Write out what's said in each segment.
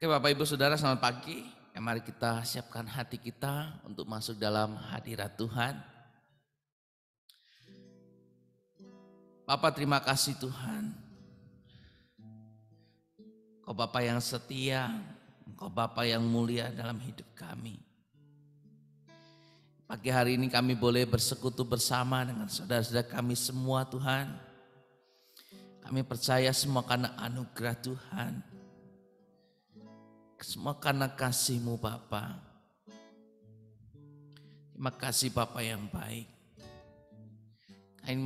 Oke Bapak Ibu Saudara, selamat pagi. Mari kita siapkan hati kita untuk masuk dalam hadirat Tuhan. Bapak, terima kasih Tuhan. Engkau Bapa yang setia, Engkau Bapa yang mulia dalam hidup kami. Pagi hari ini kami boleh bersekutu bersama dengan saudara-saudara kami semua Tuhan. Kami percaya semua karena anugerah Tuhan. Semua karena kasih-Mu Bapa. Terima kasih Bapa yang baik. Kami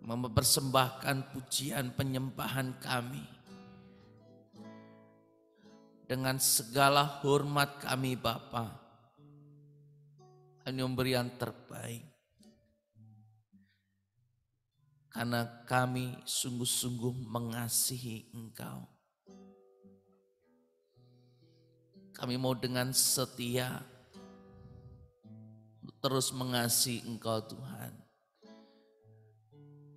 mempersembahkan pujian penyembahan kami. Dengan segala hormat kami Bapa. Kami memberi yang terbaik. Karena kami sungguh-sungguh mengasihi Engkau. Kami mau dengan setia terus mengasihi Engkau Tuhan.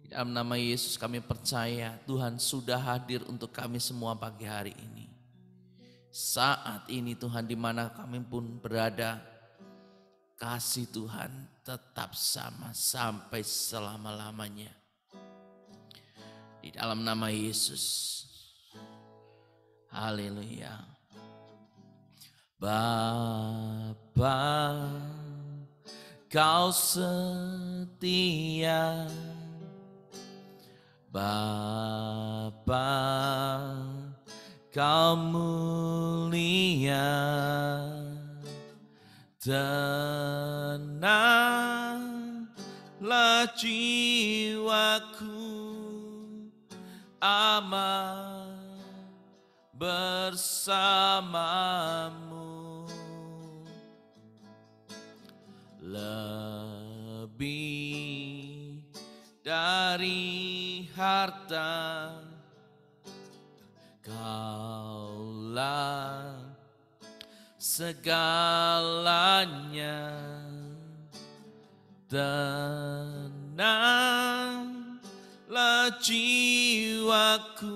Di dalam nama Yesus kami percaya Tuhan sudah hadir untuk kami semua pagi hari ini. Saat ini Tuhan, di mana kami pun berada, kasih Tuhan tetap sama sampai selama-lamanya. Di dalam nama Yesus. Haleluya. Bapa, Kau setia. Bapa, Kau mulia. Tenanglah jiwaku, aman bersamamu. Lebih dari harta, Kaulah segalanya. Tenanglah jiwaku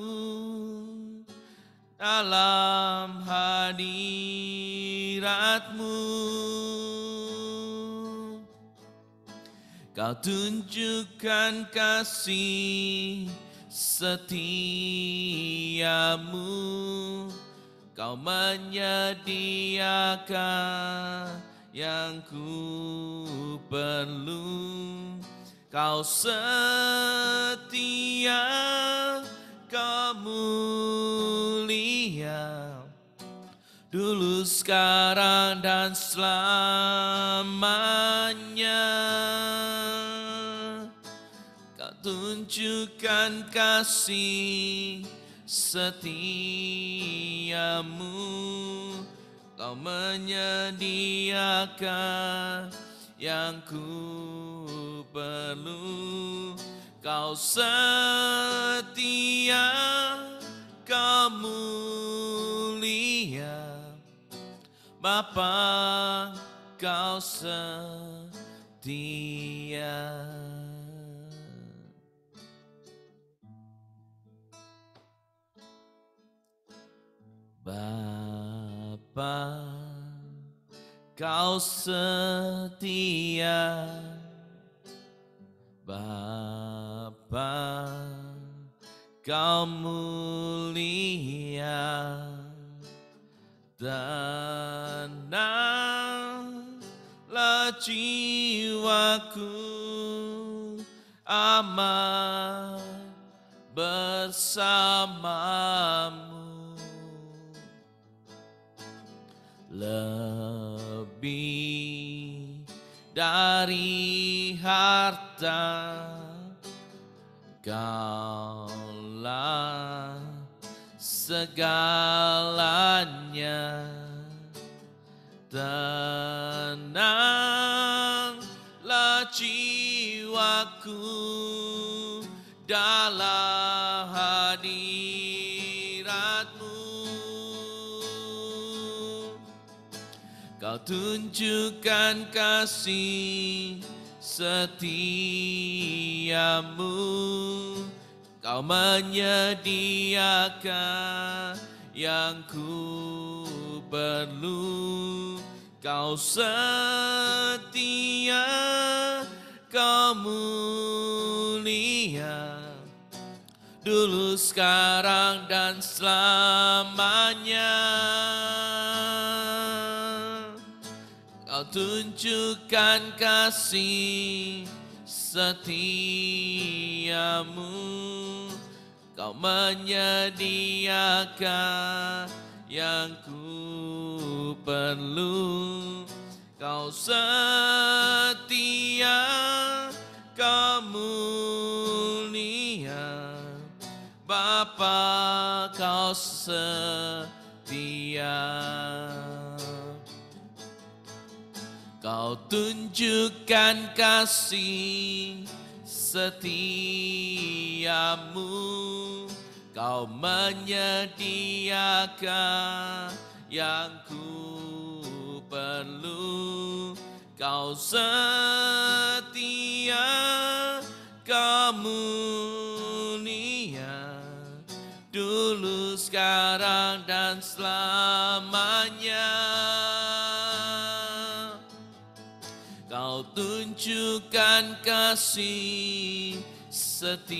dalam hadirat-Mu. Kau tunjukkan kasih setiamu. Kau menyediakan yang ku perlu. Kau setia, Kau mulia. Dulu, sekarang, dan selamanya. Kau tunjukkan kasih setiamu. Kau menyediakan yang ku perlu. Kau setia, Kau mulia. Bapa, Kau setia. Bapa, Kau setia. Bapa, Kau mulia. Tenanglah jiwaku, aman bersamamu. Lebih dari harta, Kaulah segalanya. Tenanglah jiwaku dalam hadirat-Mu. Kau tunjukkan kasih setiamu. Kau menyediakan yang ku perlu. Kau setia, Kau mulia, dulu, sekarang, dan selamanya. Kau tunjukkan kasih setiamu. Kau menyediakan yang ku perlu. Kau setia, Kau mulia, Bapa, Kau setia. Kau tunjukkan kasih setiamu. Kau menyediakan yang ku perlu. Kau setia, Kau mulia, dulu, sekarang, dan selamanya. Kau tunjukkan kasih setiamu.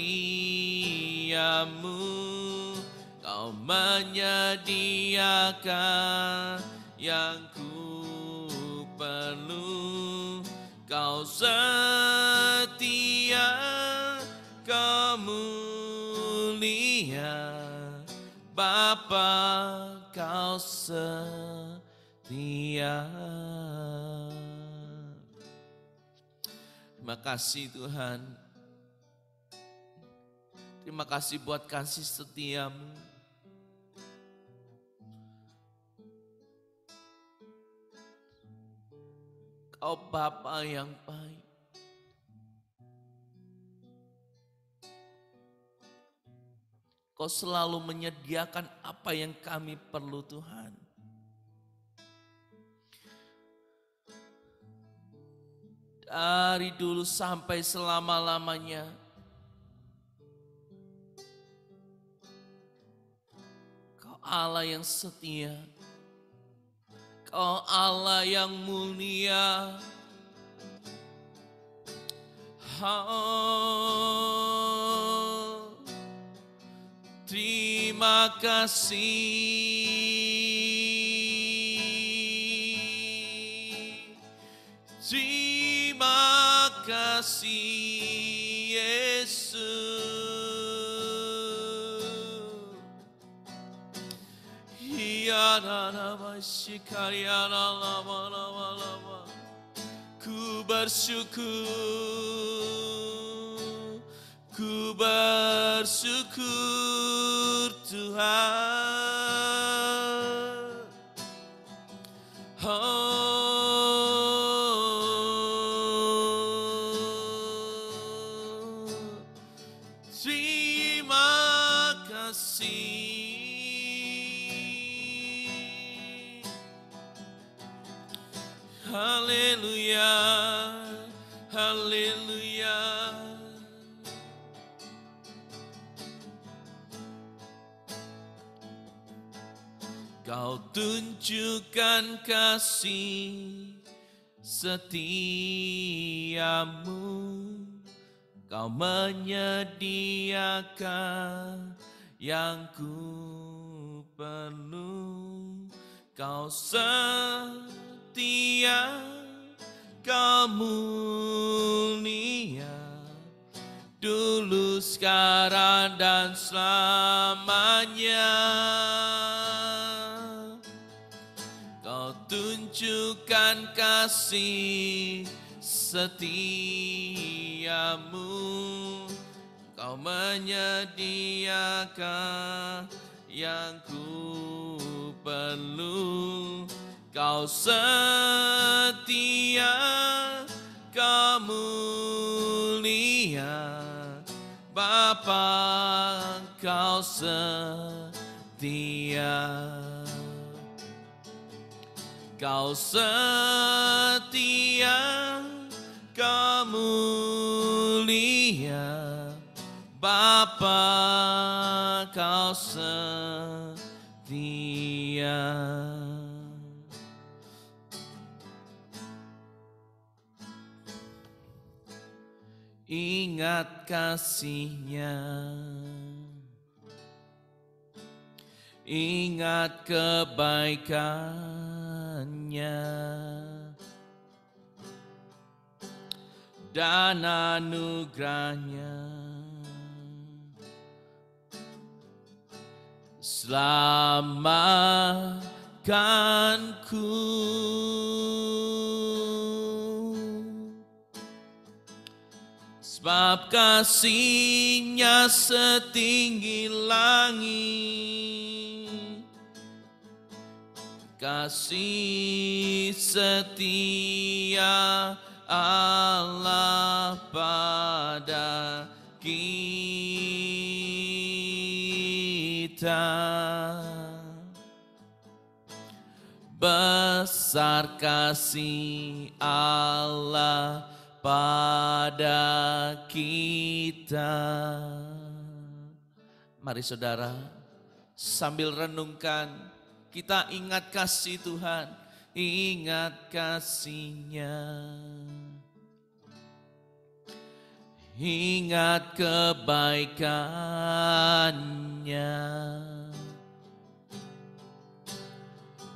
Kau menyediakan yang ku perlu. Kau setia, Kau mulia, Bapa, Kau setia. Terima kasih Tuhan. Terima kasih buat kasih setiamu. Kau Bapa yang baik. Kau selalu menyediakan apa yang kami perlu Tuhan. Dari dulu sampai selama-lamanya. Kau Allah yang setia. Kau Allah yang mulia. Terima kasih. Terima kasih Yesus. Ya nama shikariya lama. Ku bersyukur. Ku bersyukur Tuhan. Terima kasih. Haleluya, haleluya. Kau tunjukkan kasih setiamu. Kau menyediakan yang ku perlu. Kau setia, Kau mulia, dulu, sekarang, dan selamanya. Kau tunjukkan kasih setiamu. Kau menyediakan yang ku perlu. Kau setia, Kau mulia, Bapa, Kau setia. Kau setia, Kau mulia, Bapa, Kau setia. Ingat kasih-Nya, ingat kebaikan-Nya dan anugerah-Nya. Selamatkanku, sebab kasih-Nya setinggi langit, kasih setia Allah pada kita. Besar kasih Allah pada kita. Mari saudara, sambil renungkan, kita ingat kasih Tuhan, ingat kasih-Nya, ingat kebaikan-Nya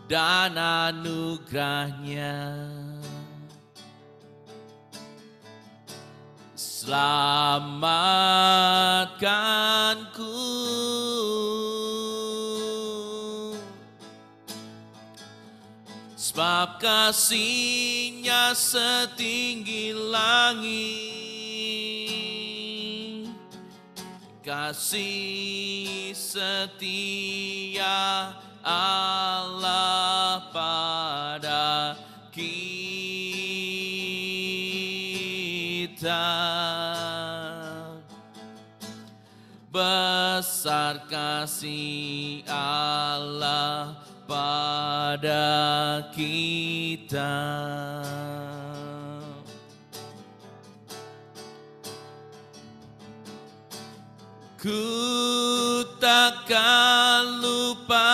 dan anugerah-Nya. Selamatkanku, sebab kasih-Nya setinggi langit, kasih setia Allah pada kita. Besar kasih Allah pada kita. Ku takkan lupa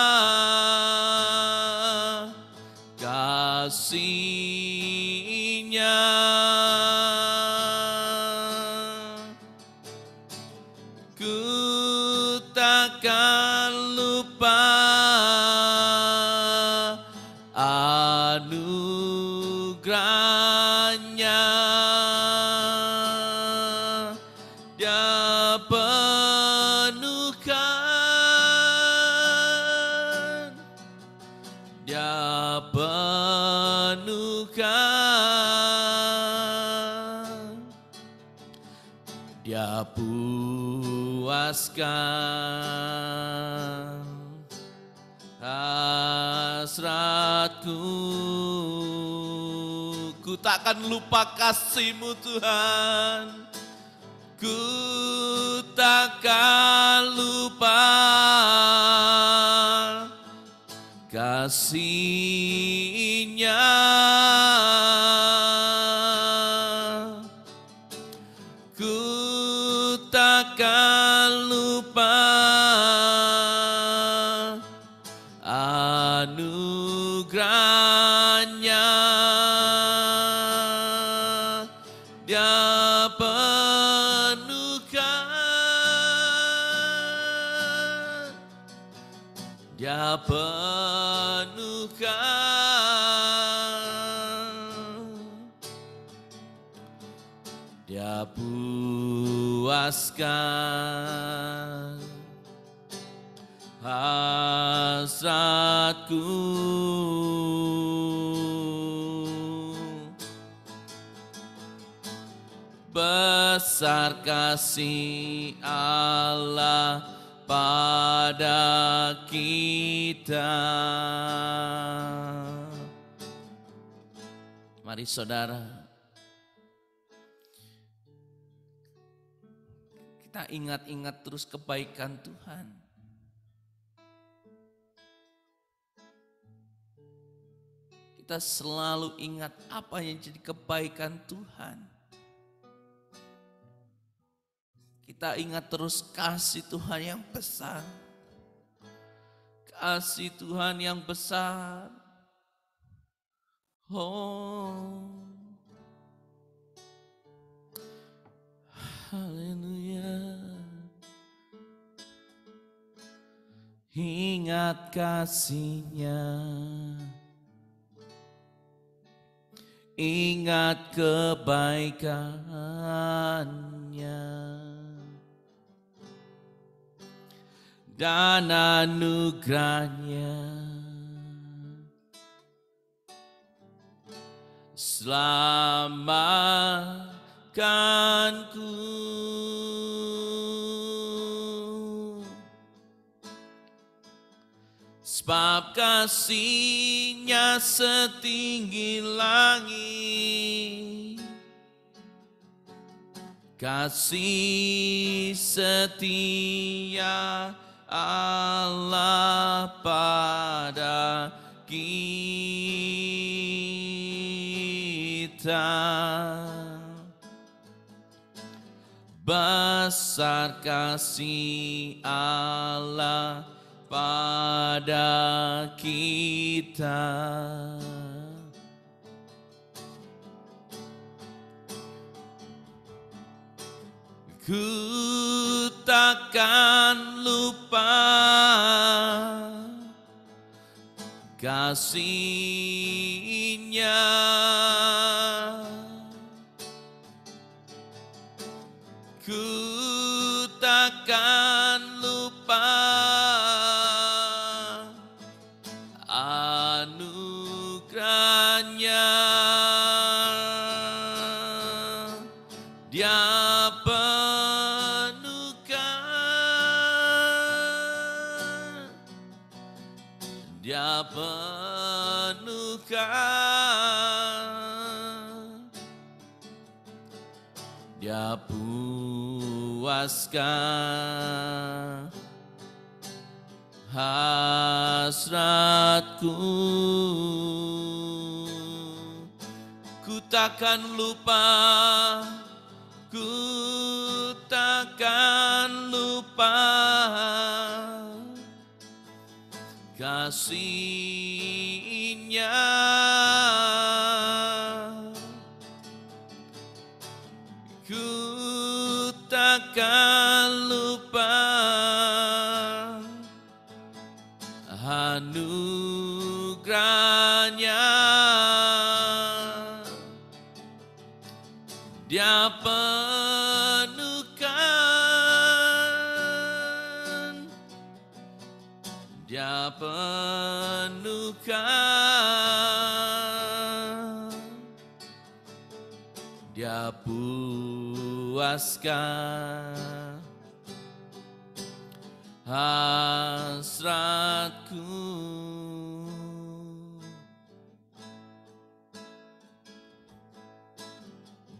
kasih-Nya, ku takkan lupa anugerah-Nya. Dia penuhkan, Dia penuhkan, Dia puaskan hasratku. Ku takkan lupa kasih-Mu Tuhan, ku takkan lupa kasih-Nya, ku takkan lupa anugerah-Nya. Dia penuhkan, Dia penuhkan, Dia puaskan hasratku. Besar kasih Allah pada kita. Mari saudara, kita ingat-ingat terus kebaikan Tuhan. Kita selalu ingat apa yang jadi kebaikan Tuhan. Kita ingat terus kasih Tuhan yang besar. Kasih Tuhan yang besar. Oh, haleluya. Ingat kasih-Nya, ingat kebaikan-Nya dan anugerah-Nya. Selamatkanku, sebab kasih-Nya setinggi langit, kasih setia Allah pada kita. Besar kasih Allah pada kita. Ku takkan lupa kasih-Nya, ku takkan lupa anugerah-Nya. Dia penuhkan, Dia penuhkan, Dia puaskan hasratku. Ku takkan lupa, ku takkan lupa kasih-Nya. Ku takkan lupa anugerah-Nya. Dia penuhkan, Dia penuhkan, Dia puaskan hasratku.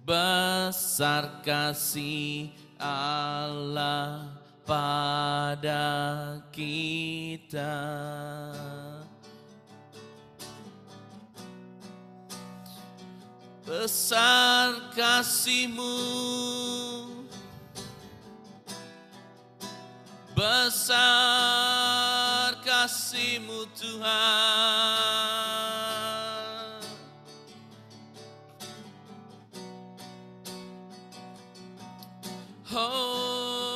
Besar kasih Allah pada kita. Besar kasih-Mu, besar kasih-Mu Tuhan. Oh,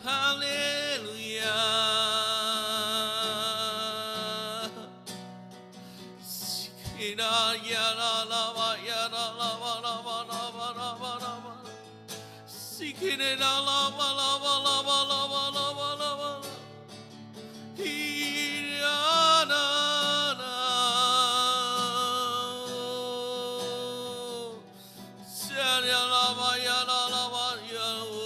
haleluya. Sikina ya la la wa ya la la wa la wa la wa la wa la wa. Sikina la la wa la wa la wa la wa la wa la wa. Ya na na. Ya la wa ya la la wa ya o.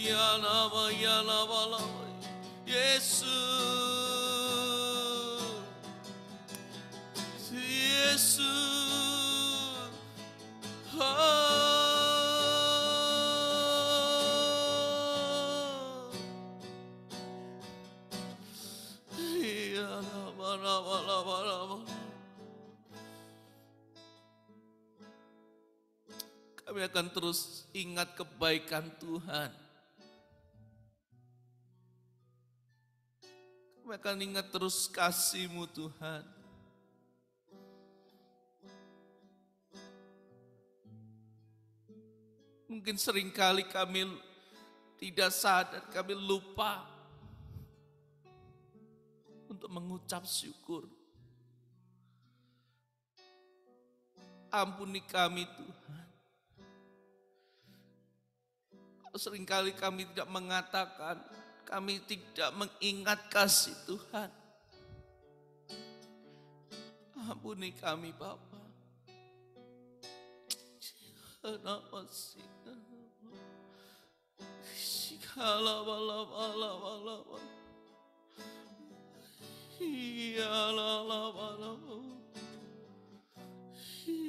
Ya la wa ya la wa la wa. Yesus, Yesus, oh. Ya la wa la wa la wa Kami akan terus ingat kebaikan Tuhan. Kami akan ingat terus kasih-Mu Tuhan. Mungkin seringkali kami tidak sadar, kami lupa untuk mengucap syukur. Ampuni kami Tuhan. Seringkali kami tidak mengatakan, kami tidak mengingat kasih Tuhan. Ampuni kami Bapa.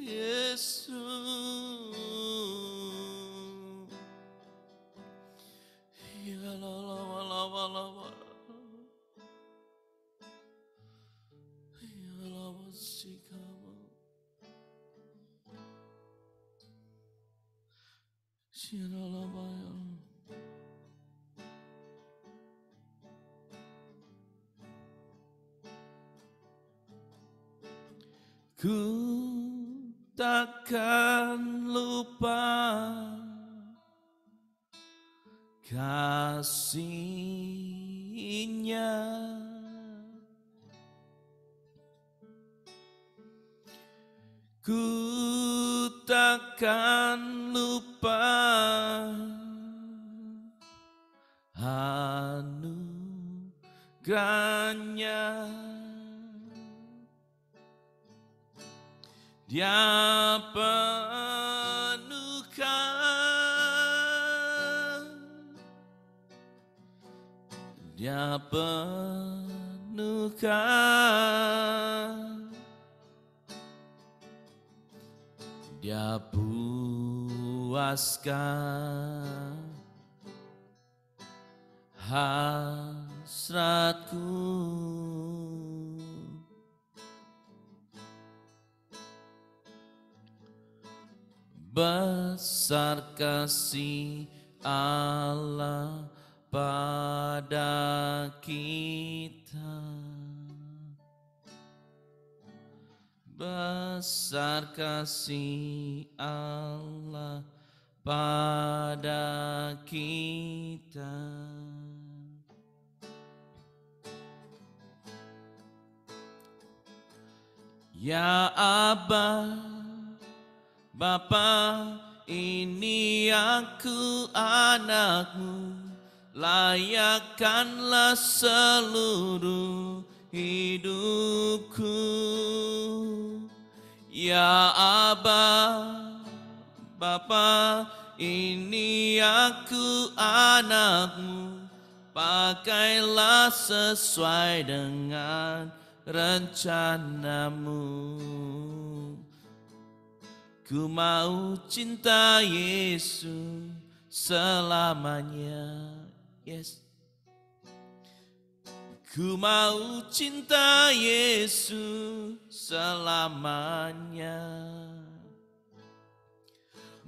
Yesus. Ku takkan lupa kasih-Nya. Ku takkan lupa anugerah-Nya. Dia penuhkan, Dia penuhkan, Dia puaskan hasratku. Besar kasih Allah pada kita. Besar kasih Allah pada kita. Ya Abba, Bapa, ini aku anak-Mu, layakkanlah seluruh hidupku. Ya Abba, Bapa, ini aku anak-Mu, pakailah sesuai dengan rencana-Mu. Ku mau cinta Yesus selamanya. Yes. Ku mau cinta Yesus selamanya.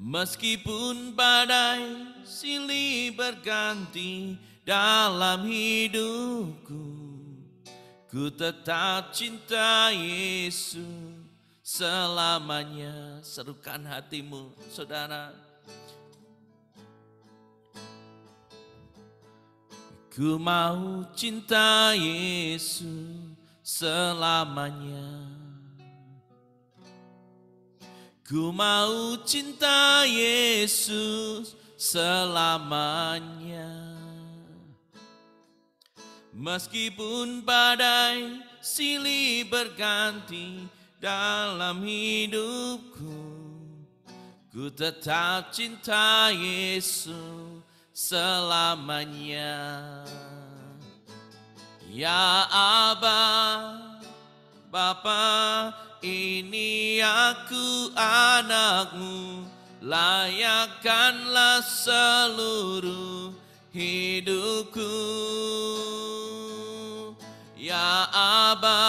Meskipun badai silih berganti dalam hidupku, ku tetap cinta Yesus selamanya. Serukan hatimu, saudara. Ku mau cinta Yesus selamanya. Ku mau cinta Yesus selamanya. Meskipun badai silih berganti dalam hidupku, ku tetap cinta Yesus selamanya. Ya Abba, Bapa, ini aku anak-Mu, layakkanlah seluruh hidupku. Ya Abba,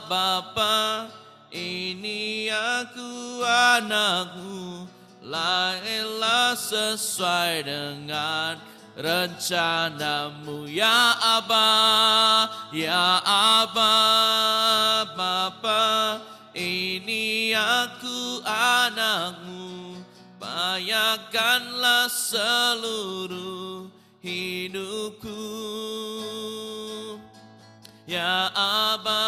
Bapa, ini aku anak-Mu, lahirlah sesuai dengan rencanamu ya Aba, ya Aba, Bapa. Ini aku anakmu, bayangkanlah seluruh hidupku. Ya Aba,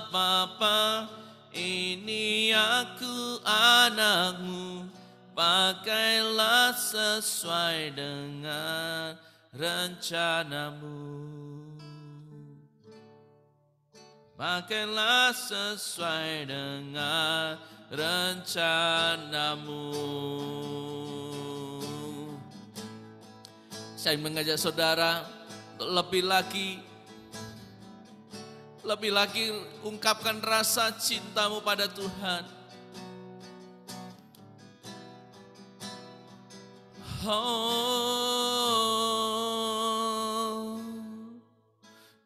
Bapa, ini aku anakmu, pakailah sesuai dengan rencanamu. Pakailah sesuai dengan rencanamu. Saya mengajak saudara untuk lebih lagi ungkapkan rasa cintamu pada Tuhan. Oh,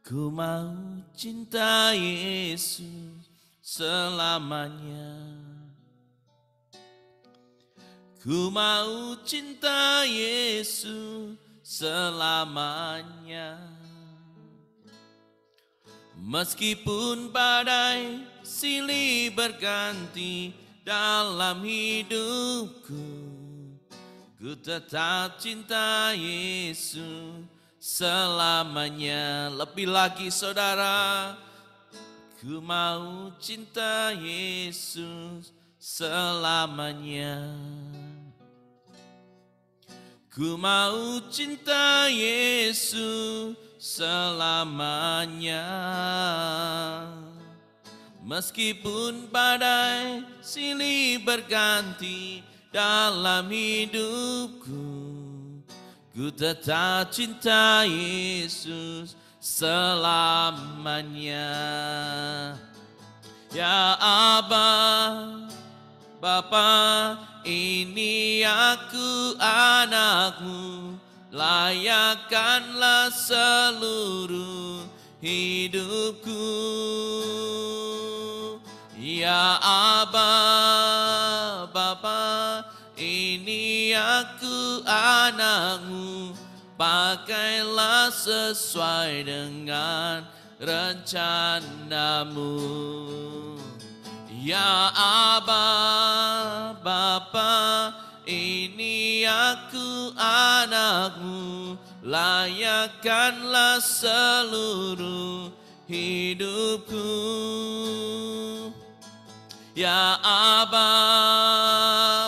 ku mau cinta Yesus selamanya. Ku mau cinta Yesus selamanya. Meskipun badai silih berganti dalam hidupku, ku tetap cinta Yesus selamanya. Lebih lagi saudara, ku mau cinta Yesus selamanya. Ku mau cinta Yesus selamanya. Meskipun badai silih berganti dalam hidupku, ku tetap cinta Yesus selamanya. Ya Aba, Bapa, ini aku anakmu, layakkanlah seluruh hidupku. Ya Aba, Bapa, ini aku anakmu, pakailah sesuai dengan rencanamu. Ya Aba, Bapa, ini aku anakmu, layakkanlah seluruh hidupku. Ya Aba,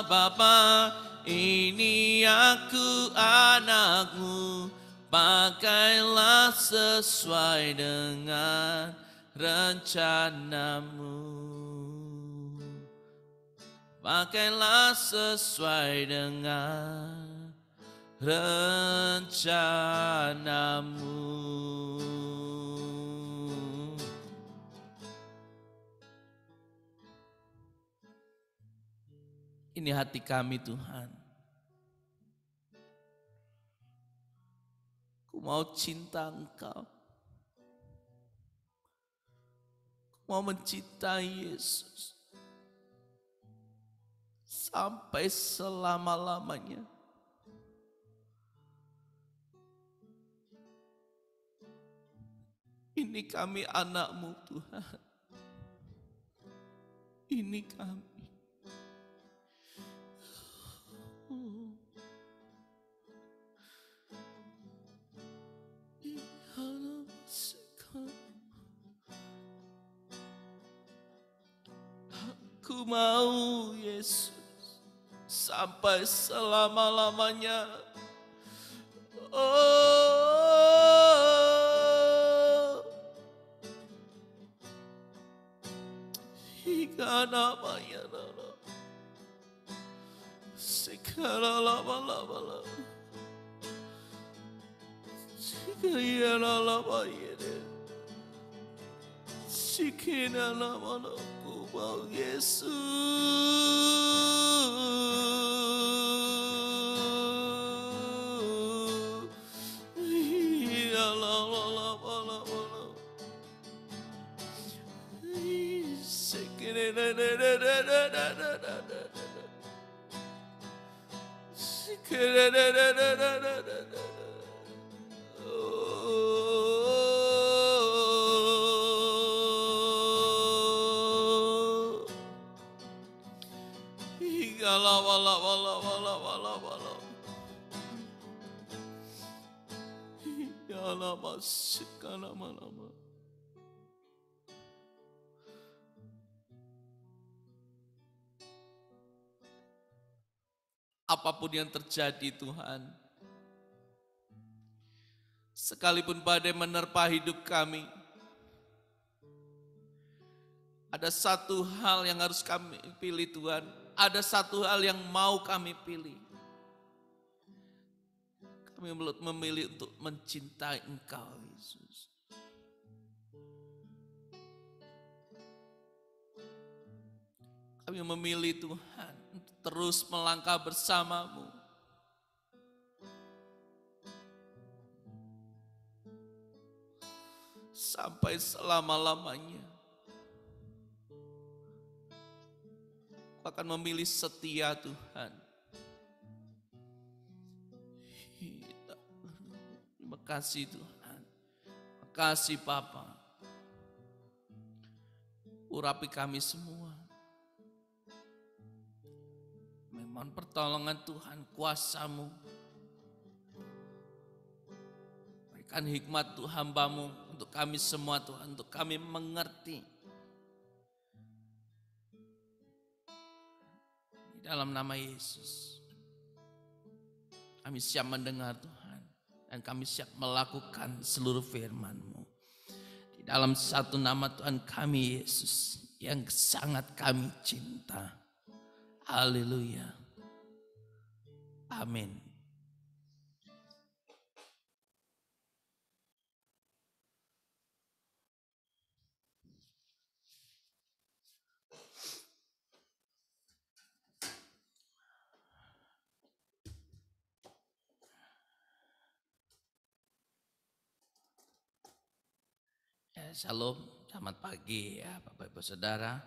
Bapa, ini aku anakmu, pakailah sesuai dengan rencanamu. Pakailah sesuai dengan rencanamu. Ini hati kami Tuhan. Ku mau cinta Engkau. Ku mau mencintai Yesus sampai selama-lamanya. Ini kami anak-Mu Tuhan. Ini kami. Aku mau Yesus sampai selama-lamanya. Oh, hingga namanya segala lama-lama jika lama ini sikina lama ku mau Yesus. Wala wala wala wala wala wala. Ya lama sekala lama. Apapun yang terjadi Tuhan, sekalipun badai menerpa hidup kami, ada satu hal yang harus kami pilih Tuhan. Ada satu hal yang mau kami pilih. Kami memilih untuk mencintai Engkau, Yesus. Kami memilih Tuhan untuk terus melangkah bersama-Mu. Sampai selama-lamanya. Aku akan memilih setia Tuhan. Terima kasih Tuhan. Terima kasih Bapa. Urapi kami semua. Mohon pertolongan Tuhan, kuasa-Mu. Berikan hikmat Tuhan hamba-Mu untuk kami semua Tuhan, untuk kami mengerti. Di dalam nama Yesus, kami siap mendengar Tuhan, dan kami siap melakukan seluruh firman-Mu. Di dalam satu nama Tuhan kami Yesus, yang sangat kami cinta. Haleluya. Amin. Ya, shalom, selamat pagi ya Bapak Ibu Saudara.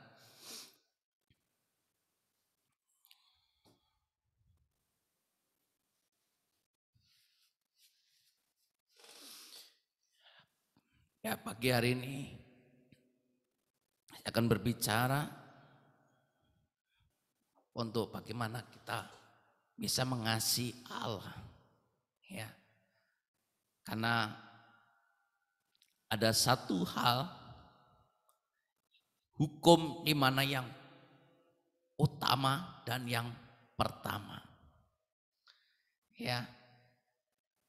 Ya, pagi hari ini saya akan berbicara untuk bagaimana kita bisa mengasihi Allah. Ya. Karena ada satu hal hukum di mana yang utama dan yang pertama. Ya.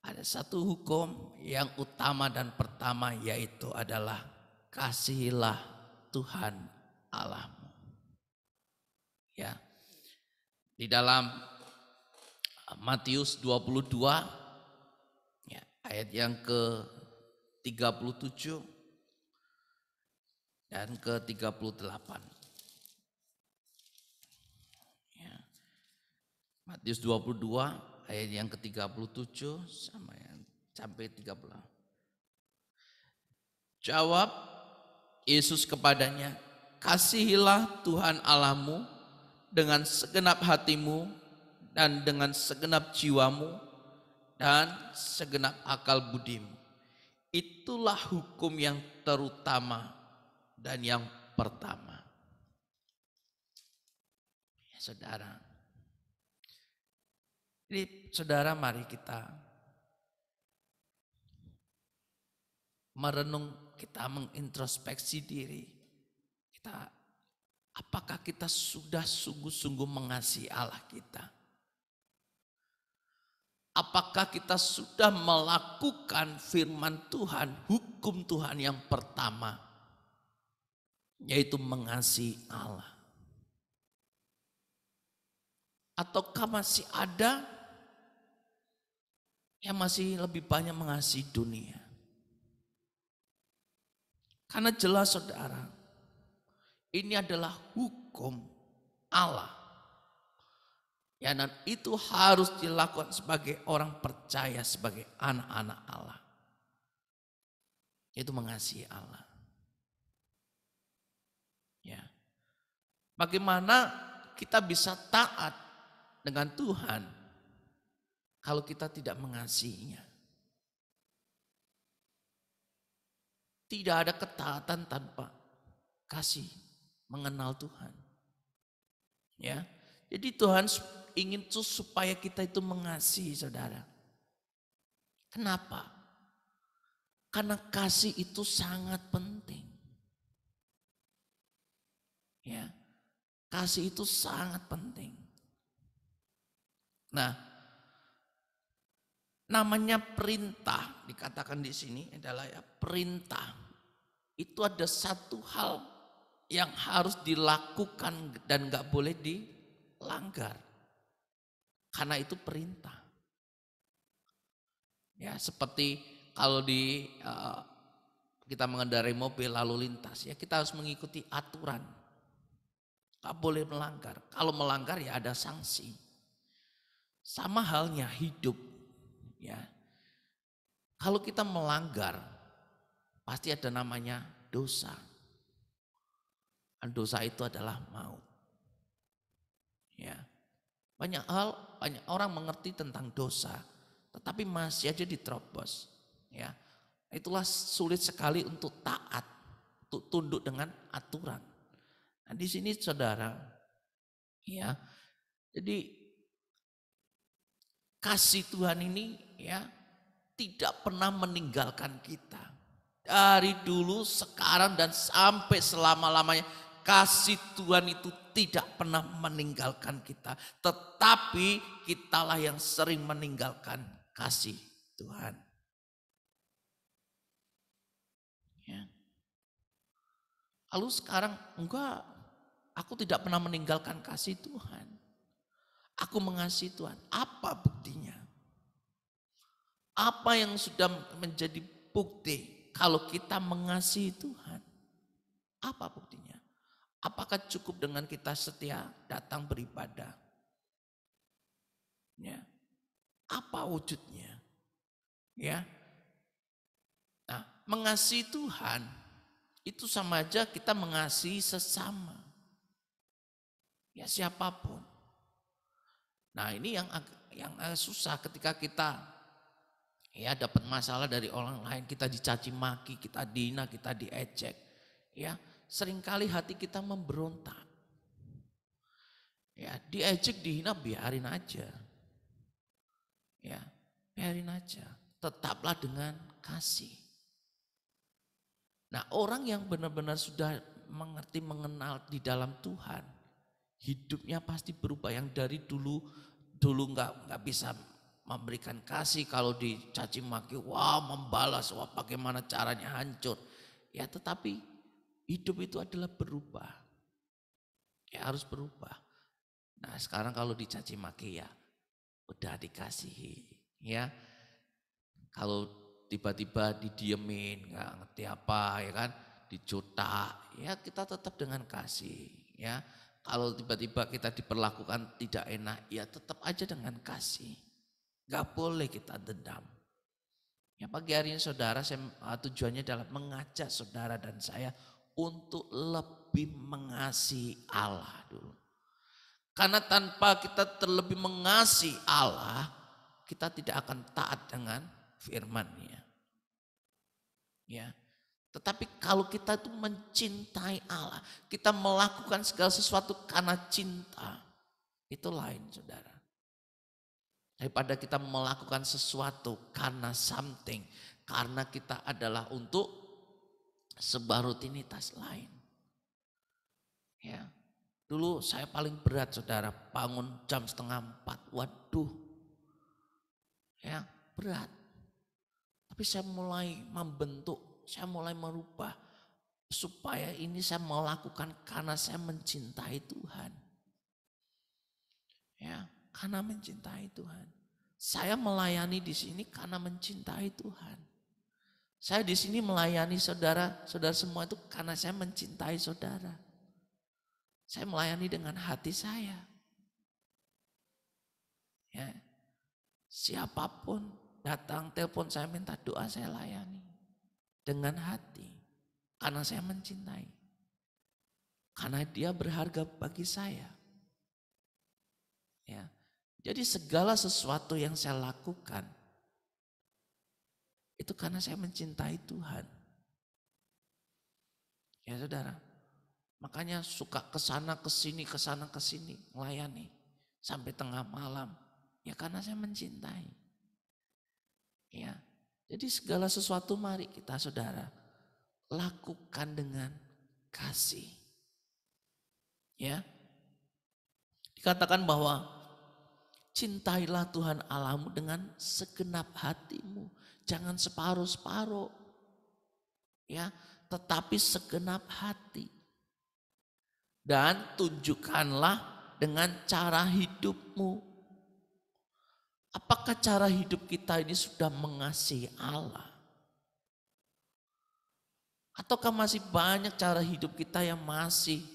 Ada satu hukum yang utama dan pertama, yaitu adalah kasihilah Tuhan Allahmu. Ya. Di dalam Matius 22 ya, ayat yang ke-37 dan ke-38. Ya. Matius 22 ayat yang ke-37 sama yang sampai 30. Jawab Yesus kepadanya, kasihilah Tuhan Allahmu dengan segenap hatimu dan dengan segenap jiwamu dan segenap akal budimu. Itulah hukum yang terutama dan yang pertama. Ya, saudara. Jadi saudara, mari kita merenung, kita mengintrospeksi diri. Apakah kita sudah sungguh-sungguh mengasihi Allah kita? Apakah kita sudah melakukan firman Tuhan, hukum Tuhan yang pertama, yaitu mengasihi Allah? Ataukah masih ada yang masih lebih banyak mengasihi dunia? Karena jelas saudara, ini adalah hukum Allah. Ya, dan itu harus dilakukan sebagai orang percaya, sebagai anak-anak Allah. Itu mengasihi Allah. Ya. Bagaimana kita bisa taat dengan Tuhan? kalau kita tidak mengasihinya. Tidak ada ketaatan tanpa kasih, mengenal Tuhan. Ya. Jadi Tuhan ingin supaya kita itu mengasihi saudara. Kenapa? Karena kasih itu sangat penting. Ya. Kasih itu sangat penting. Nah, namanya perintah dikatakan di sini adalah ya perintah. Itu ada satu hal yang harus dilakukan dan gak boleh dilanggar. Karena itu perintah. Ya, seperti kalau kita mengendarai mobil lalu lintas, ya kita harus mengikuti aturan. Gak boleh melanggar. Kalau melanggar ya ada sanksi. Sama halnya hidup. Ya, kalau kita melanggar, pasti ada namanya dosa. Dan dosa itu adalah maut. Ya, banyak orang mengerti tentang dosa, tetapi masih aja diterobos. Ya, itulah sulit sekali untuk taat, untuk tunduk dengan aturan. Nah, di sini saudara, ya, jadi kasih Tuhan ini ya tidak pernah meninggalkan kita. Dari dulu, sekarang dan sampai selama-lamanya kasih Tuhan itu tidak pernah meninggalkan kita. Tetapi kitalah yang sering meninggalkan kasih Tuhan. Ya. Lalu sekarang enggak, aku tidak pernah meninggalkan kasih Tuhan. Aku mengasihi Tuhan. Apa buktinya? Apa yang sudah menjadi bukti kalau kita mengasihi Tuhan? Apa buktinya? Apakah cukup dengan kita setia datang beribadah? Ya. Apa wujudnya? Ya. Nah, mengasihi Tuhan itu sama aja kita mengasihi sesama. Ya, siapapun. Nah, ini yang susah ketika kita ya dapat masalah dari orang lain, kita dicaci maki, kita dihina, kita diejek. Ya, seringkali hati kita memberontak. Ya, diejek, dihina, biarin aja. Ya, biarin aja. Tetaplah dengan kasih. Nah, orang yang benar-benar sudah mengerti, mengenal di dalam Tuhan, hidupnya pasti berubah. Yang dari dulu nggak bisa memberikan kasih, kalau dicaci maki, wah membalas, wah bagaimana caranya hancur. Ya, tetapi hidup itu adalah berubah. Ya, harus berubah. Nah, sekarang kalau dicaci maki ya udah dikasihi. Ya, kalau tiba-tiba didiemin, nggak ngerti apa ya kan, dicutak, ya kita tetap dengan kasih. Ya, kalau tiba-tiba kita diperlakukan tidak enak, ya tetap aja dengan kasih. Gak boleh kita dendam. Ya, pagi hari ini saudara, tujuannya adalah mengajak saudara dan saya untuk lebih mengasihi Allah dulu. Karena tanpa kita terlebih mengasihi Allah, kita tidak akan taat dengan firman-Nya. Ya. Tetapi kalau kita itu mencintai Allah, kita melakukan segala sesuatu karena cinta, itu lain saudara. Daripada kita melakukan sesuatu karena something, karena kita adalah untuk sebuah rutinitas lain. Ya, dulu saya paling berat saudara, bangun jam 3:30, waduh, ya berat. Tapi saya mulai membentuk, saya mulai merubah supaya ini saya melakukan karena saya mencintai Tuhan. Ya, karena mencintai Tuhan. Saya melayani di sini karena mencintai Tuhan. Saya di sini melayani saudara semua itu karena saya mencintai saudara. Saya melayani dengan hati saya. Ya, siapapun datang telepon saya minta doa, saya layani dengan hati karena saya mencintai. Karena dia berharga bagi saya. Ya. Jadi segala sesuatu yang saya lakukan itu karena saya mencintai Tuhan. Ya saudara, makanya suka kesana kesini melayani sampai tengah malam. Ya karena saya mencintai. Ya, jadi segala sesuatu mari kita saudara lakukan dengan kasih. Ya, dikatakan bahwa cintailah Tuhan Allahmu dengan segenap hatimu. Jangan separuh-separuh. Ya, tetapi segenap hati. Dan tunjukkanlah dengan cara hidupmu. Apakah cara hidup kita ini sudah mengasihi Allah? Ataukah masih banyak cara hidup kita yang masih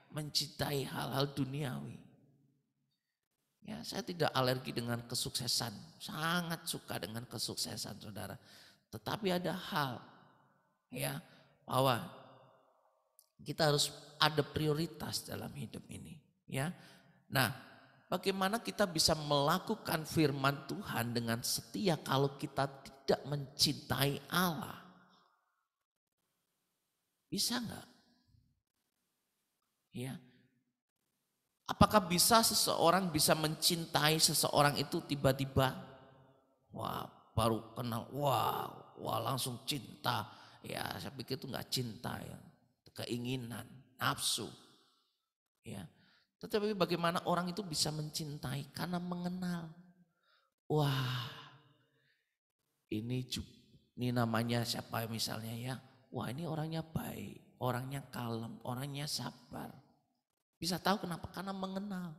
mencintai hal-hal duniawi? Ya, saya tidak alergi dengan kesuksesan, sangat suka dengan kesuksesan saudara. Tetapi ada hal bahwa kita harus ada prioritas dalam hidup ini. Ya, nah bagaimana kita bisa melakukan firman Tuhan dengan setia kalau kita tidak mencintai Allah? Bisa enggak? Ya. Apakah bisa seseorang bisa mencintai seseorang itu tiba-tiba baru kenal, langsung cinta. Ya, saya pikir itu enggak cinta ya. Keinginan, nafsu. Ya. Tetapi bagaimana orang itu bisa mencintai karena mengenal. Ini namanya siapa misalnya ya. Ini orangnya baik, orangnya kalem, orangnya sabar. Bisa tahu kenapa? Karena mengenal.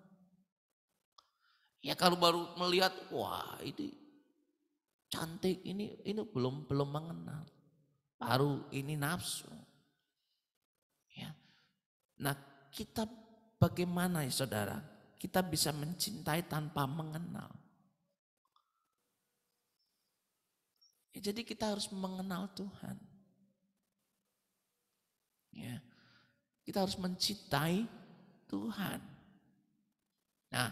Ya kalau baru melihat, ini cantik, ini belum mengenal. Baru ini nafsu. Ya. Nah, kita bagaimana ya saudara? Kita bisa mencintai tanpa mengenal. Ya, jadi kita harus mengenal Tuhan. Ya. Kita harus mencintai Tuhan. Nah,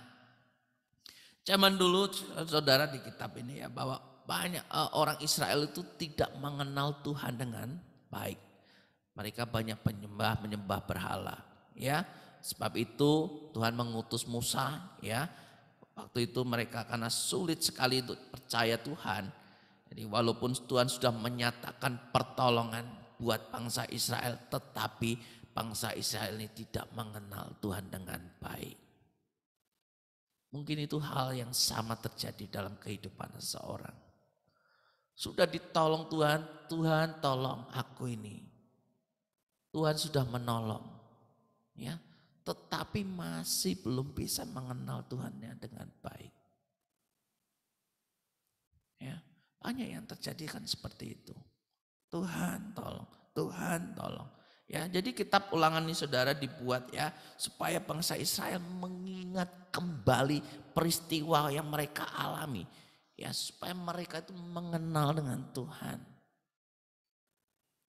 zaman dulu saudara di kitab ini ya bahwa banyak orang Israel itu tidak mengenal Tuhan dengan baik. Mereka banyak menyembah berhala, ya. Sebab itu Tuhan mengutus Musa, ya. Waktu itu mereka karena sulit sekali untuk percaya Tuhan. Jadi walaupun Tuhan sudah menyatakan pertolongan buat bangsa Israel, tetapi bangsa Israel ini tidak mengenal Tuhan dengan baik. Mungkin itu hal yang sama terjadi dalam kehidupan seseorang. Sudah ditolong Tuhan, Tuhan tolong aku ini. Tuhan sudah menolong. Ya, tetapi masih belum bisa mengenal Tuhannya dengan baik. Ya, banyak yang terjadi kan seperti itu. Tuhan tolong, Tuhan tolong. Ya, jadi kitab Ulangan ini saudara dibuat ya supaya bangsa Israel mengingat kembali peristiwa yang mereka alami. Ya, supaya mereka itu mengenal dengan Tuhan.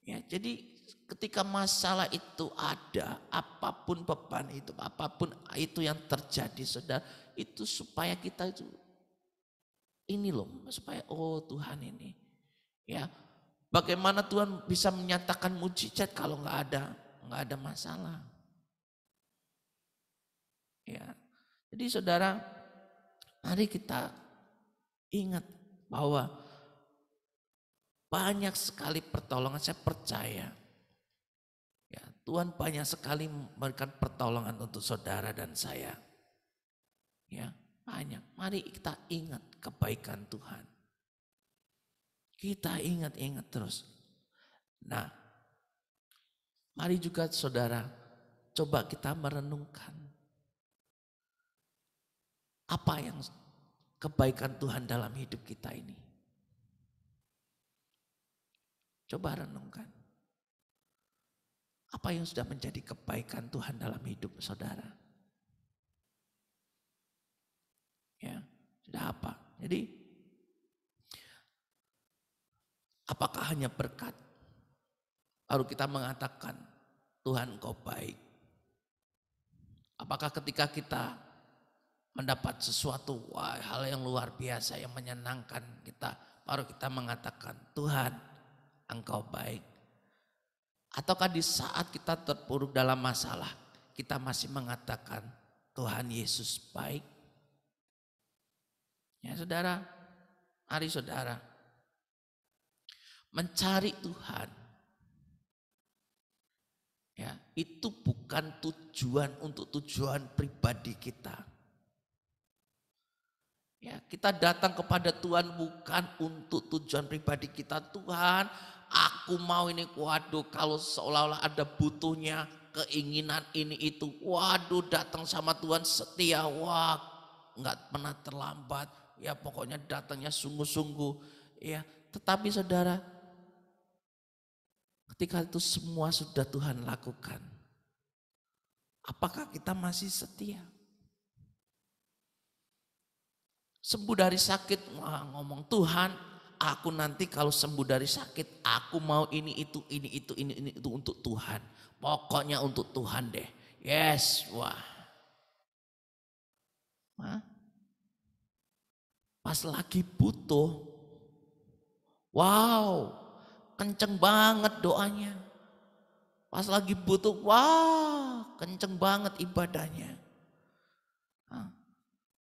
Ya, jadi ketika masalah itu ada, apapun beban itu, apapun itu yang terjadi saudara, itu supaya kita itu supaya Tuhan ini. Ya, bagaimana Tuhan bisa menyatakan mujizat kalau nggak ada masalah? Ya, jadi saudara, mari kita ingat bahwa banyak sekali pertolongan. Saya percaya, ya Tuhan banyak sekali memberikan pertolongan untuk saudara dan saya. Ya, banyak. Mari kita ingat kebaikan Tuhan. Kita ingat-ingat terus. Nah, mari juga saudara, coba kita merenungkan. Apa yang kebaikan Tuhan dalam hidup kita ini? Coba renungkan. Apa yang sudah menjadi kebaikan Tuhan dalam hidup saudara? Ya, sudah apa? Jadi, apakah hanya berkat? Baru kita mengatakan, Tuhan Engkau baik. Apakah ketika kita mendapat sesuatu hal yang luar biasa yang menyenangkan kita, baru kita mengatakan Tuhan Engkau baik. Ataukah di saat kita terpuruk dalam masalah kita masih mengatakan Tuhan Yesus baik? Ya saudara, mari saudara mencari Tuhan. Ya, itu bukan tujuan untuk tujuan pribadi kita. Ya, kita datang kepada Tuhan bukan untuk tujuan pribadi kita. Tuhan, aku mau ini, waduh, kalau seolah-olah ada butuhnya, keinginan ini itu, waduh, datang sama Tuhan setia, wah, nggak pernah terlambat. Ya, pokoknya datangnya sungguh-sungguh. Ya, tetapi saudara, ketika itu semua sudah Tuhan lakukan, apakah kita masih setia? Sembuh dari sakit, wah, ngomong Tuhan, aku nanti kalau sembuh dari sakit, aku mau ini itu untuk Tuhan. Pokoknya untuk Tuhan deh. Yes, wah. Hah? Pas lagi butuh, wow, kenceng banget doanya. Pas lagi butuh, wah, kenceng banget ibadahnya.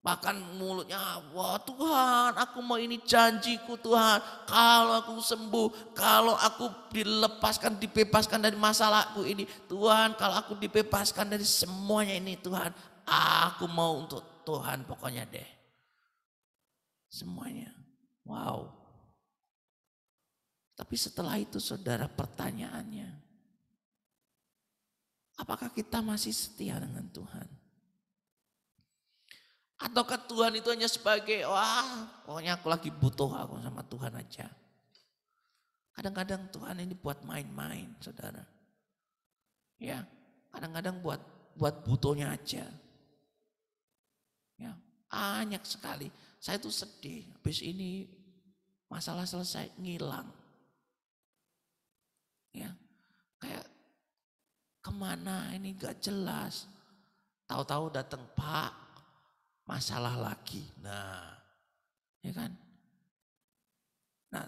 Bahkan mulutnya, wah Tuhan, aku mau ini janjiku Tuhan. Kalau aku sembuh, kalau aku dilepaskan, dibebaskan dari masalahku ini. Tuhan, kalau aku dibebaskan dari semuanya ini Tuhan. Aku mau untuk Tuhan pokoknya deh. Semuanya. Wow. Tapi setelah itu saudara, pertanyaannya, apakah kita masih setia dengan Tuhan? Ataukah Tuhan itu hanya sebagai, wah pokoknya aku lagi butuh, aku sama Tuhan aja. Kadang-kadang Tuhan ini buat main-main saudara. Ya, kadang-kadang buat butuhnya aja. Ya, banyak sekali. Saya tuh sedih, habis ini masalah selesai, ngilang. Ya, kayak kemana ini gak jelas. Tahu-tahu datang, Pak, masalah lagi. Nah, ya kan? Nah,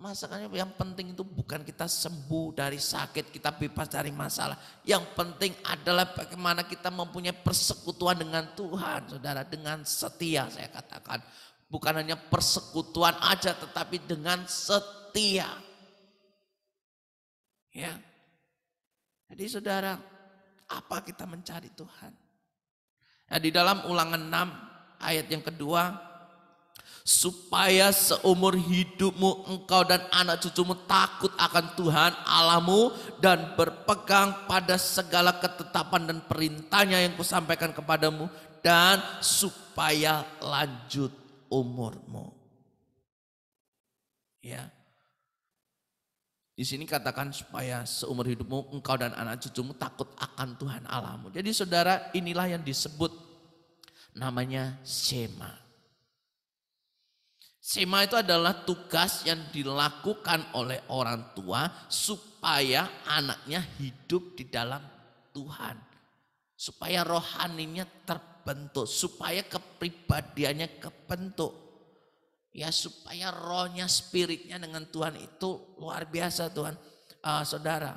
masalahnya yang penting itu bukan kita sembuh dari sakit, kita bebas dari masalah. Yang penting adalah bagaimana kita mempunyai persekutuan dengan Tuhan, saudara, dengan setia saya katakan. Bukan hanya persekutuan aja, tetapi dengan setia. Ya. Jadi saudara, apa kita mencari Tuhan? Nah, di dalam Ulangan 6 ayat yang kedua, supaya seumur hidupmu engkau dan anak cucumu takut akan Tuhan Allahmu dan berpegang pada segala ketetapan dan perintahnya yang kusampaikan kepadamu, dan supaya lanjut umurmu. Ya. Di sini katakan supaya seumur hidupmu engkau dan anak cucumu takut akan Tuhan Allahmu. Jadi saudara, inilah yang disebut namanya Shema. Shema itu adalah tugas yang dilakukan oleh orang tua supaya anaknya hidup di dalam Tuhan. Supaya rohaninya terbentuk, supaya kepribadiannya kebentuk. Ya, supaya rohnya, spiritnya dengan Tuhan itu luar biasa Tuhan. Saudara.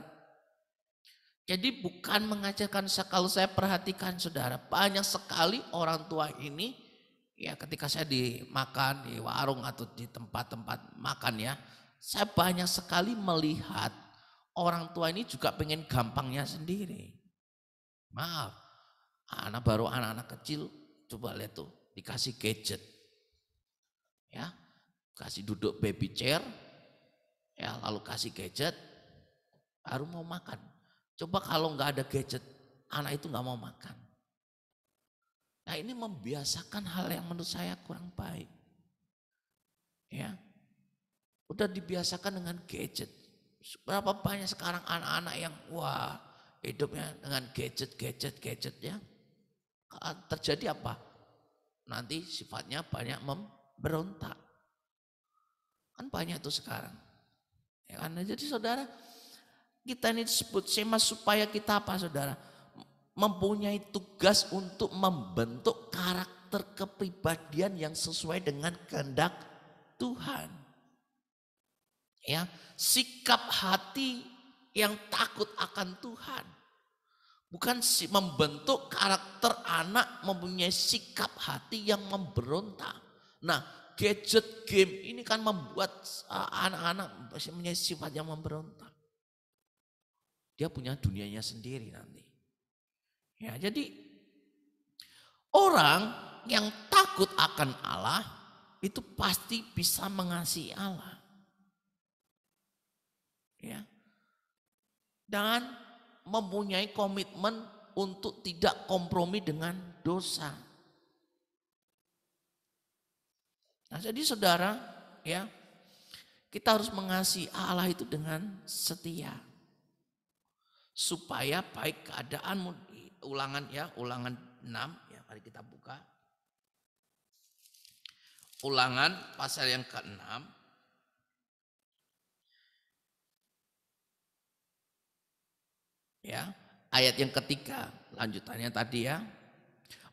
Jadi bukan mengajarkan, kalau saya perhatikan saudara, banyak sekali orang tua ini, ya ketika saya dimakan di warung atau di tempat-tempat makan ya, saya banyak sekali melihat orang tua ini juga pengen gampangnya sendiri. Maaf, anak-anak kecil, coba lihat tuh, dikasih gadget. Ya, kasih duduk baby chair, ya lalu kasih gadget, baru mau makan. Coba kalau nggak ada gadget, anak itu nggak mau makan. Nah, ini membiasakan hal yang menurut saya kurang baik. Ya, udah dibiasakan dengan gadget. Berapa banyak sekarang anak-anak yang wah hidupnya dengan gadget ya. Terjadi apa? Nanti sifatnya banyak berontak. Kan banyak tuh sekarang. Ya kan? Jadi saudara, kita ini disebut Shema supaya kita apa saudara? mempunyai tugas untuk membentuk karakter kepribadian yang sesuai dengan kehendak Tuhan. Ya, sikap hati yang takut akan Tuhan. Bukan membentuk karakter anak mempunyai sikap hati yang memberontak. Nah, gadget game ini kan membuat anak-anak mempunyai sifat yang memberontak. Dia punya dunianya sendiri nanti. Ya, jadi orang yang takut akan Allah itu pasti bisa mengasihi Allah. Ya. Dan mempunyai komitmen untuk tidak kompromi dengan dosa. Nah, jadi saudara, ya, kita harus mengasihi Allah itu dengan setia. Supaya baik keadaanmu. Ulangan 6, ya, mari kita buka. Ulangan pasal yang ke-6. Ya, ayat yang ketiga, lanjutannya tadi ya.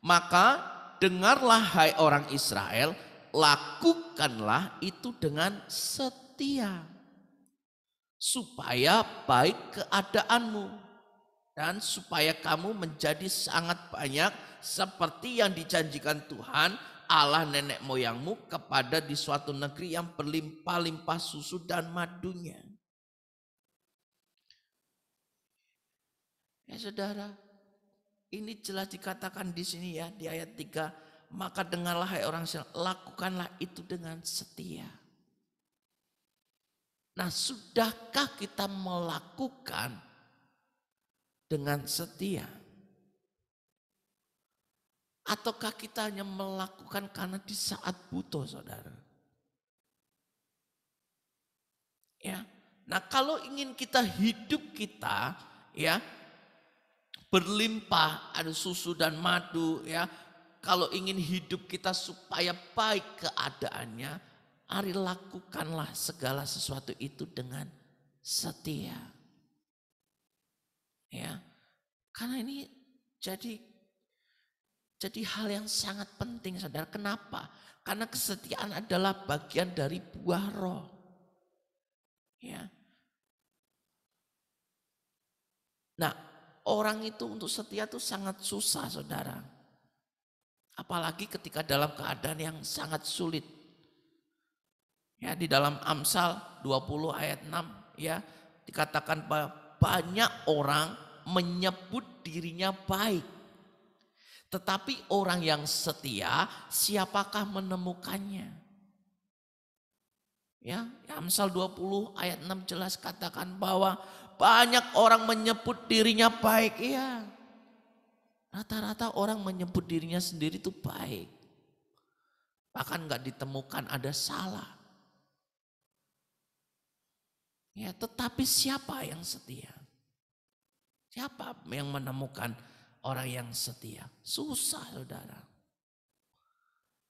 Maka dengarlah hai orang Israel, lakukanlah itu dengan setia. Supaya baik keadaanmu dan supaya kamu menjadi sangat banyak seperti yang dijanjikan Tuhan Allah nenek moyangmu kepada di suatu negeri yang berlimpah-limpah susu dan madunya. Ya saudara, ini jelas dikatakan di sini ya di ayat 3. Maka dengarlah hai orang Israel, lakukanlah itu dengan setia. Nah, sudahkah kita melakukan dengan setia? Ataukah kita hanya melakukan karena di saat butuh, saudara? Ya. Nah, kalau ingin kita hidup kita ya berlimpah, ada susu dan madu ya. Kalau ingin hidup kita supaya baik keadaannya, mari lakukanlah segala sesuatu itu dengan setia. Ya. Karena ini jadi hal yang sangat penting, saudara. Kenapa? Karena kesetiaan adalah bagian dari buah roh. Ya. Nah, orang itu untuk setia itu sangat susah, saudara. Apalagi ketika dalam keadaan yang sangat sulit. Ya, di dalam Amsal 20 ayat 6 ya dikatakan bahwa banyak orang menyebut dirinya baik. Tetapi orang yang setia siapakah menemukannya? Ya, Amsal 20 ayat 6 jelas katakan bahwa banyak orang menyebut dirinya baik. Iya. Rata-rata orang menyebut dirinya sendiri itu baik. Bahkan gak ditemukan ada salah. Ya, tetapi siapa yang setia? Siapa yang menemukan orang yang setia? Susah, saudara.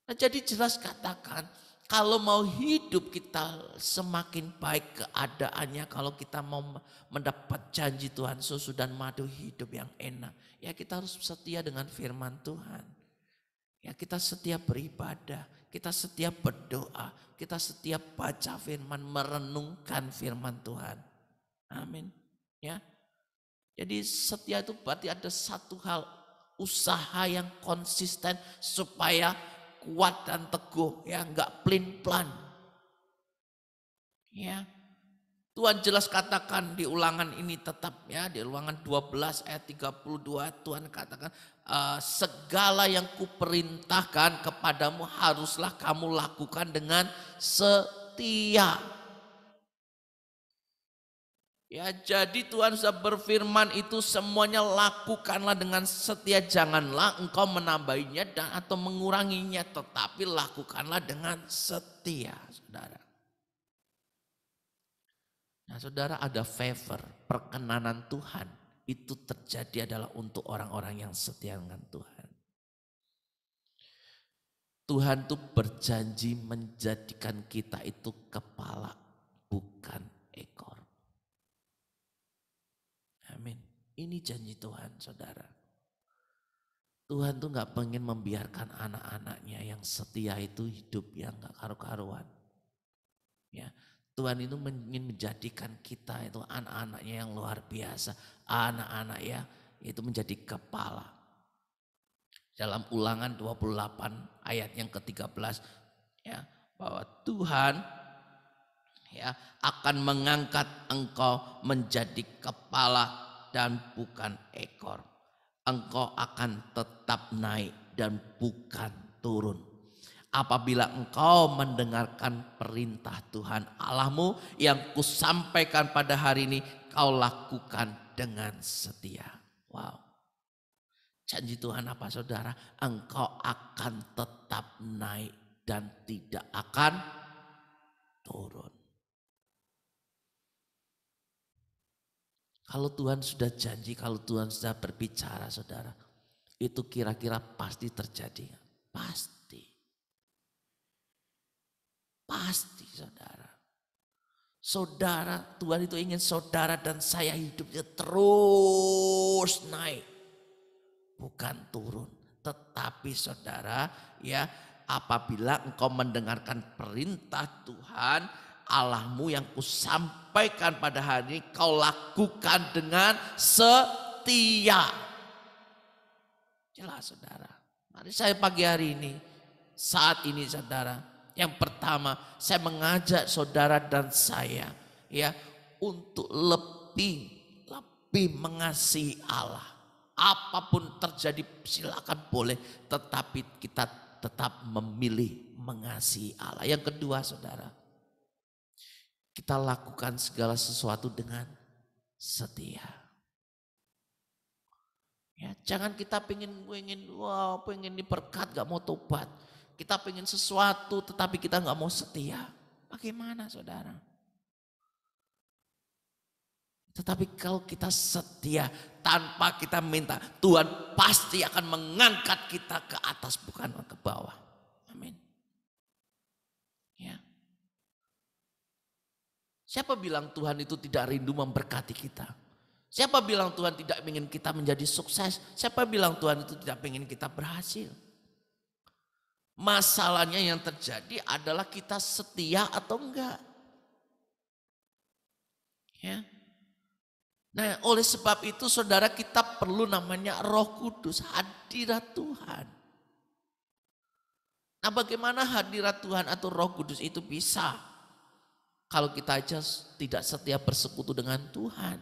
Nah, jadi jelas katakan, kalau mau hidup kita semakin baik keadaannya, kalau kita mau mendapat janji Tuhan susu dan madu hidup yang enak, ya kita harus setia dengan firman Tuhan. Ya kita setia beribadah, kita setia berdoa, kita setia baca firman, merenungkan firman Tuhan. Amin. Ya. Jadi setia itu berarti ada satu hal, usaha yang konsisten supaya kuat dan teguh, ya enggak pelin-pelan. Ya. Tuhan jelas katakan di ulangan ini tetap ya, di ulangan 12 ayat 32 Tuhan katakan segala yang kuperintahkan kepadamu haruslah kamu lakukan dengan setia. Ya, jadi Tuhan sudah berfirman itu semuanya lakukanlah dengan setia, janganlah engkau menambahinya dan atau menguranginya, tetapi lakukanlah dengan setia, saudara. Nah, saudara, ada favor, perkenanan Tuhan itu terjadi adalah untuk orang-orang yang setia dengan Tuhan. Tuhan itu berjanji menjadikan kita itu kepala, bukan ekor. Amin. Ini janji Tuhan, saudara. Tuhan tuh gak pengen membiarkan anak-anaknya yang setia itu hidup yang gak karu-karuan. Ya, Tuhan itu ingin menjadikan kita itu anak-anaknya yang luar biasa. Anak-anak ya itu menjadi kepala. Dalam Ulangan 28 ayat yang ke-13 ya, bahwa Tuhan ya akan mengangkat engkau menjadi kepala dan bukan ekor. Engkau akan tetap naik dan bukan turun. Apabila engkau mendengarkan perintah Tuhan Allahmu yang kusampaikan pada hari ini, kau lakukan dengan setia. Wow. Janji Tuhan apa saudara? Engkau akan tetap naik dan tidak akan turun. Kalau Tuhan sudah janji, kalau Tuhan sudah berbicara saudara, itu kira-kira pasti terjadi. Pasti. Pasti saudara. Saudara, Tuhan itu ingin saudara dan saya hidupnya terus naik. Bukan turun. Tetapi saudara ya, apabila engkau mendengarkan perintah Tuhan Allahmu yang kusampaikan pada hari ini, kau lakukan dengan setia. Jelas saudara. Mari saya pagi hari ini, saat ini saudara, yang pertama saya mengajak saudara dan saya ya untuk lebih mengasihi Allah. Apapun terjadi silakan boleh, tetapi kita tetap memilih mengasihi Allah. Yang kedua saudara, kita lakukan segala sesuatu dengan setia. Ya, jangan kita pengen diberkat gak mau tobat. Kita pengen sesuatu tetapi kita gak mau setia. Bagaimana saudara? Tetapi kalau kita setia tanpa kita minta, Tuhan pasti akan mengangkat kita ke atas bukan ke bawah. Amin. Ya. Siapa bilang Tuhan itu tidak rindu memberkati kita? Siapa bilang Tuhan tidak ingin kita menjadi sukses? Siapa bilang Tuhan itu tidak ingin kita berhasil? Masalahnya yang terjadi adalah kita setia atau enggak. Ya. Nah, oleh sebab itu saudara, kita perlu namanya Roh Kudus, hadirat Tuhan. Nah, bagaimana hadirat Tuhan atau Roh Kudus itu bisa? Kalau kita aja tidak setia bersekutu dengan Tuhan.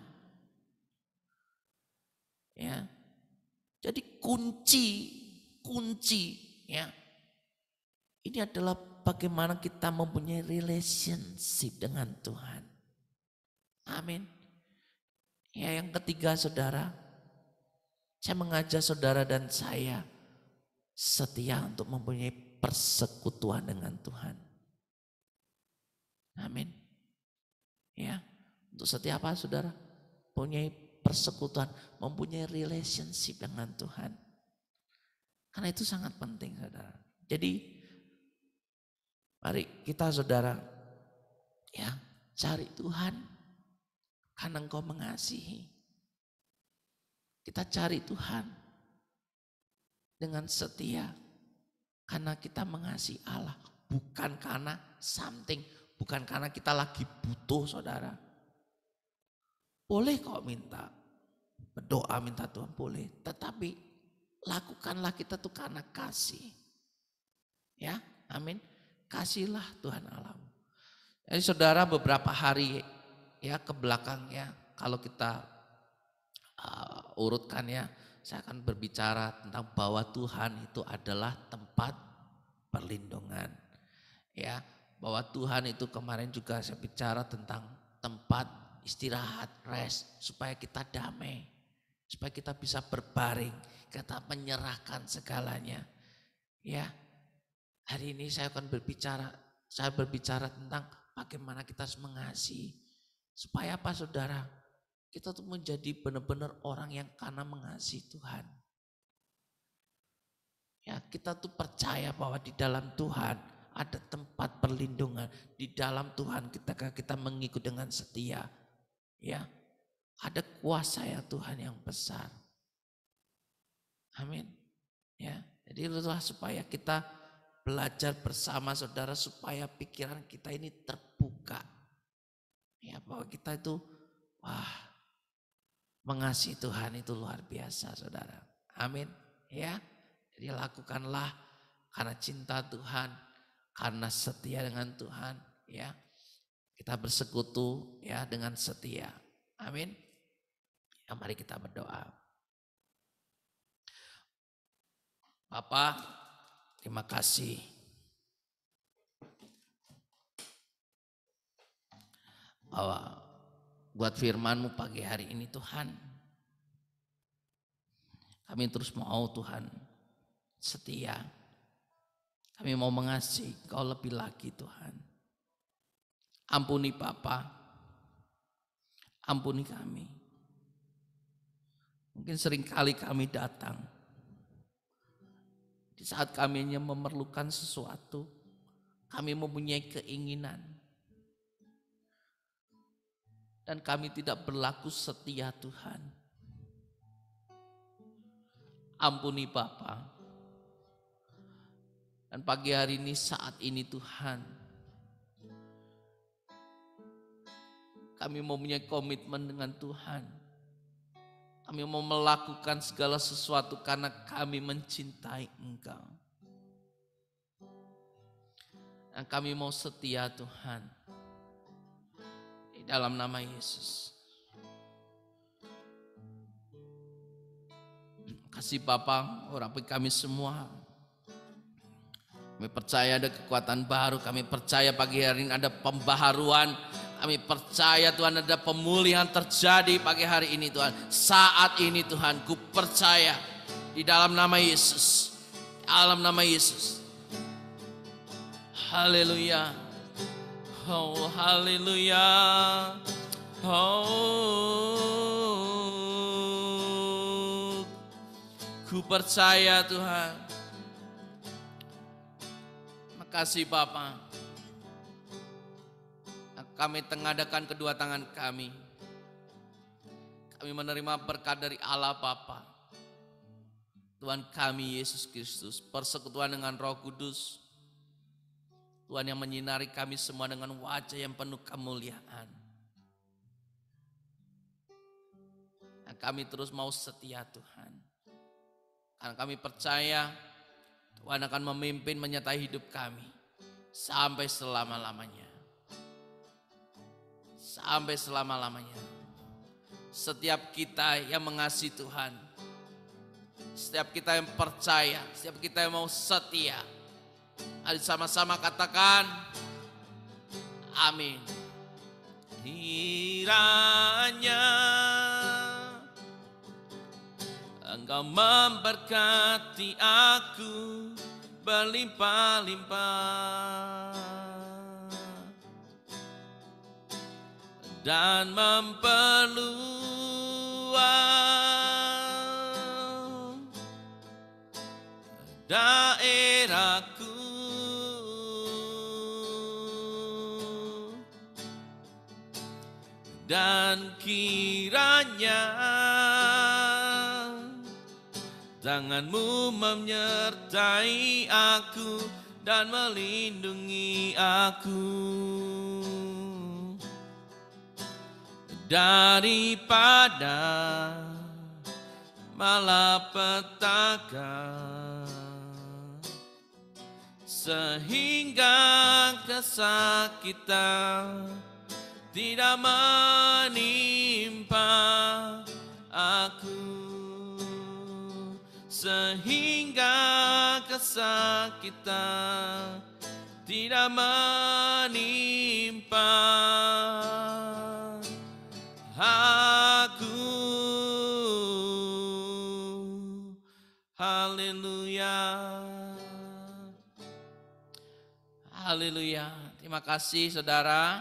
Ya. Jadi kunci ya. Ini adalah bagaimana kita mempunyai relationship dengan Tuhan. Amin. Ya, yang ketiga saudara, saya mengajak saudara dan saya setia untuk mempunyai persekutuan dengan Tuhan. Amin. Ya, untuk setia apa saudara? Mempunyai persekutuan, mempunyai relationship dengan Tuhan. Karena itu sangat penting saudara. Jadi mari kita saudara ya cari Tuhan karena engkau mengasihi. Kita cari Tuhan dengan setia karena kita mengasihi Allah. Bukan karena something, bukan karena kita lagi butuh saudara. Boleh kok minta, berdoa minta Tuhan boleh. Tetapi lakukanlah kita tuh karena kasih. Ya, amin. Kasihlah Tuhan Allah. Jadi saudara beberapa hari ya ke belakang ya, kalau kita urutkan ya, saya akan berbicara tentang bahwa Tuhan itu adalah tempat perlindungan. Ya, bahwa Tuhan itu kemarin juga saya bicara tentang tempat istirahat, rest, supaya kita damai, supaya kita bisa berbaring, kita menyerahkan segalanya. Ya, hari ini saya akan berbicara tentang bagaimana kita harus mengasihi. Supaya apa saudara? Kita tuh menjadi benar-benar orang yang karena mengasihi Tuhan. Ya, kita tuh percaya bahwa di dalam Tuhan ada tempat perlindungan. Di dalam Tuhan kita mengikut dengan setia. Ya, ada kuasa ya Tuhan yang besar. Amin. Ya, jadi itulah supaya kita belajar bersama saudara supaya pikiran kita ini terbuka. Ya, bahwa kita itu mengasihi Tuhan itu luar biasa saudara. Amin. Ya, jadi lakukanlah karena cinta Tuhan, karena setia dengan Tuhan. Ya, kita bersekutu ya dengan setia. Amin. Ya, mari kita berdoa. Bapa, terima kasih bahwa buat firman-Mu pagi hari ini Tuhan. Kami terus mau Tuhan setia. Kami mau mengasihi Kau lebih lagi Tuhan. Ampuni Bapa, ampuni kami. Mungkin seringkali kami datang di saat kami hanya memerlukan sesuatu, kami mempunyai keinginan, dan kami tidak berlaku setia Tuhan. Ampuni Bapa. Dan pagi hari ini saat ini Tuhan, kami mempunyai komitmen dengan Tuhan. Kami mau melakukan segala sesuatu karena kami mencintai Engkau. Dan kami mau setia Tuhan. Di dalam nama Yesus. Kasih Bapa, urapi kami semua. Kami percaya ada kekuatan baru. Kami percaya pagi hari ini ada pembaharuan. Kami percaya Tuhan ada pemulihan terjadi pagi hari ini Tuhan. Saat ini Tuhan ku percaya di dalam nama Yesus. Dalam nama Yesus. Haleluya. Oh haleluya. Oh ku percaya Tuhan. Makasih Bapa. Kami tengadakan kedua tangan kami. Kami menerima berkat dari Allah Bapa. Tuhan kami Yesus Kristus. Persekutuan dengan Roh Kudus. Tuhan yang menyinari kami semua dengan wajah yang penuh kemuliaan. Dan kami terus mau setia Tuhan. Karena kami percaya Tuhan akan memimpin menyertai hidup kami. Sampai selama-lamanya. Sampai selama-lamanya. Setiap kita yang mengasihi Tuhan, setiap kita yang percaya, setiap kita yang mau setia, mari sama-sama katakan amin. Kiranya Engkau memberkati aku berlimpah-limpah dan memperluas daerahku dan kiranya tangan-Mu menyertai aku dan melindungi aku daripada malapetaka, sehingga kesakitan tidak menimpa aku, sehingga kesakitan tidak menimpa aku. Haleluya. Haleluya. Terima kasih saudara.